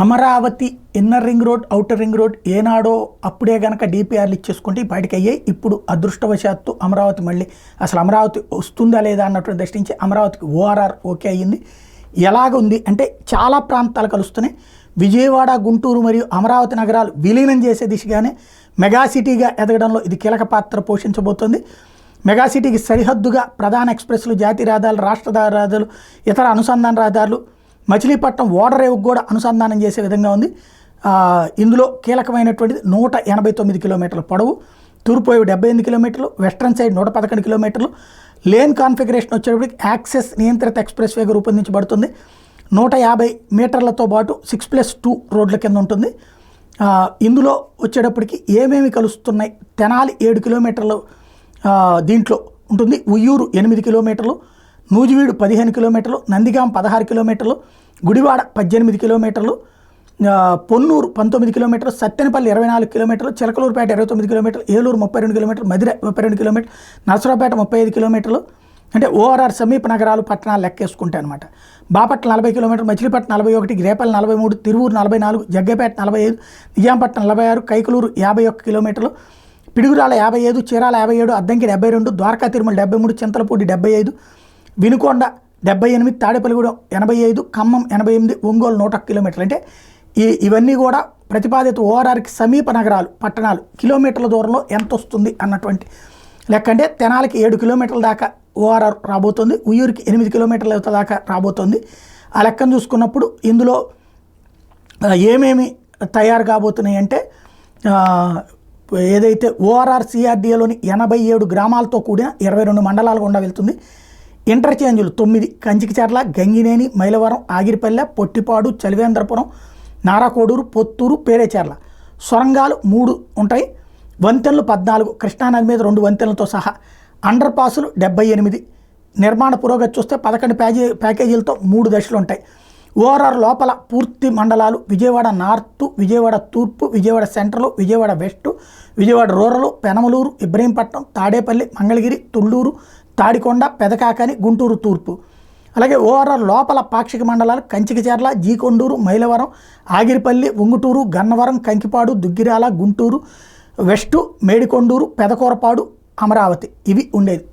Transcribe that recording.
Amaravati inner ring road, outer ring road ఏనాడో అప్పుడే గనక డిపిఆర్లు ఇచ్చేసుకుంటే బయటకు అయ్యాయి. ఇప్పుడు అదృష్టవశాత్తు అమరావతి మళ్ళీ అసలు అమరావతి వస్తుందా లేదా అన్నటువంటి దృష్టించి అమరావతికి ఓఆర్ఆర్ ఓకే అయ్యింది. ఎలాగుంది అంటే చాలా ప్రాంతాలు కలుస్తున్నాయి. విజయవాడ, గుంటూరు మరియు అమరావతి నగరాలు విలీనం చేసే దిశగానే మెగా సిటీగా ఎదగడంలో ఇది కీలక పాత్ర పోషించబోతోంది. మెగా సిటీకి సరిహద్దుగా ప్రధాన ఎక్స్ప్రెస్లు, జాతీయ రహదారులు, రాష్ట్ర రహదారులు, ఇతర అనుసంధాన రహదారులు, మచిలీపట్నం ఓడరేవుకు కూడా అనుసంధానం చేసే విధంగా ఉంది. ఇందులో కీలకమైనటువంటిది 189 కిలోమీటర్ల పొడవు, తూర్పు వైపు 78 కిలోమీటర్లు, వెస్ట్రన్ సైడ్ 111 కిలోమీటర్లు. లేన్ కాన్ఫిగరేషన్ వచ్చేటప్పటికి యాక్సెస్ నియంత్రిత ఎక్స్ప్రెస్ వేగా రూపొందించబడుతుంది. 150 మీటర్లతో పాటు 6+2 రోడ్ల కింద ఉంటుంది. ఇందులో వచ్చేటప్పటికి ఏమేమి కలుస్తున్నాయి, తెనాలి 7 కిలోమీటర్లు దీంట్లో ఉంటుంది, ఉయ్యూరు 8 కిలోమీటర్లు, నూజివీడు 15 కిలోమీటర్లు, నందిగాం 16 కిలోమీటర్లు, గుడివాడ 18 కిలోమీటర్లు, పొన్నూరు 19 కిలోమీటర్లు, సత్తెనపల్లి 24 కిలోమీటర్లు, చిలకలూరుపేట 29 కిలోమీటర్లు, ఏలూరు 32 కిలోమీటర్లు, మధిర 32 కిలోమీటర్లు, నరసరావుపేట 35 కిలోమీటర్లు. అంటే ఓఆర్ఆర్ సమీప నగరాలు, పట్టణాలు లెక్కేసుకుంటే అనమాట. బాపట్ల 40 కిలోమీటర్లు, మచిలీపట్నం 41, రేపల్లి 43, తిరువూరు 44, జగ్గపేట 45, నిజాంపట్నం 46, కైకలూరు 51 కిలోమీటర్లు, పిడుగురాల 55, చీరాల 57, అద్దంకి 72, ద్వారకా తిరుమల 73, చింతలపూడి 75, వినుకొండ 78, తాడేపల్లిగూడెం 85, ఖమ్మం 88, ఒంగోలు 101 కిలోమీటర్లు. అంటే ఇవన్నీ కూడా ప్రతిపాదిత ఓఆర్ఆర్కి సమీప నగరాలు, పట్టణాలు కిలోమీటర్ల దూరంలో ఎంత వస్తుంది అన్నటువంటి లెక్క. అంటే తెనాలికి 7 కిలోమీటర్ల దాకా ఓఆర్ఆర్ రాబోతుంది, ఉయ్యూరికి 8 కిలోమీటర్ల దాకా రాబోతుంది. ఆ లెక్కను చూసుకున్నప్పుడు ఇందులో ఏమేమి తయారు కాబోతున్నాయి అంటే ఏదైతే ఓఆర్ఆర్ సిఆర్డీఏలోని 87 గ్రామాలతో కూడిన 22 మండలాలు గుండా వెళ్తుంది. ఇంటర్చేంజులు 9, కంచికిచర్ల, గంగినేని, మైలవరం, ఆగిరిపల్లె, పొట్టిపాడు, చలివేంద్రపురం, నారాకోడూరు, పొత్తూరు, పేరేచెర్ల. సొరంగాలు 3 ఉంటాయి. వంతెనలు 14, కృష్ణానది మీద 2 వంతెనలతో సహా. అండర్ పాసులు 78. నిర్మాణ పురోగతి చూస్తే 11 ప్యాకేజీలతో 3 దశలు ఉంటాయి. ఓఆర్ఆర్ లోపల పూర్తి మండలాలు విజయవాడ నార్త్, విజయవాడ తూర్పు, Vijayawada central, Vijayawada west, Vijayawada rural, Penamaluru, Ibrahimpatnam, Tadepalli, Mangalagiri, Tulluru, Tadikonda, Pedakakani, Guntur తూర్పు. అలాగే ఓఆర్ఆర్ లోపల పాక్షిక మండలాలు కంచికిచర్ల, జీకొండూరు, మైలవరం, ఆగిరిపల్లి, ఉంగుటూరు, గన్నవరం, కంకిపాడు, దుగ్గిరాల, గుంటూరు వెస్టు, మేడికొండూరు, పెదకూరపాడు, అమరావతి ఇవి ఉండేది.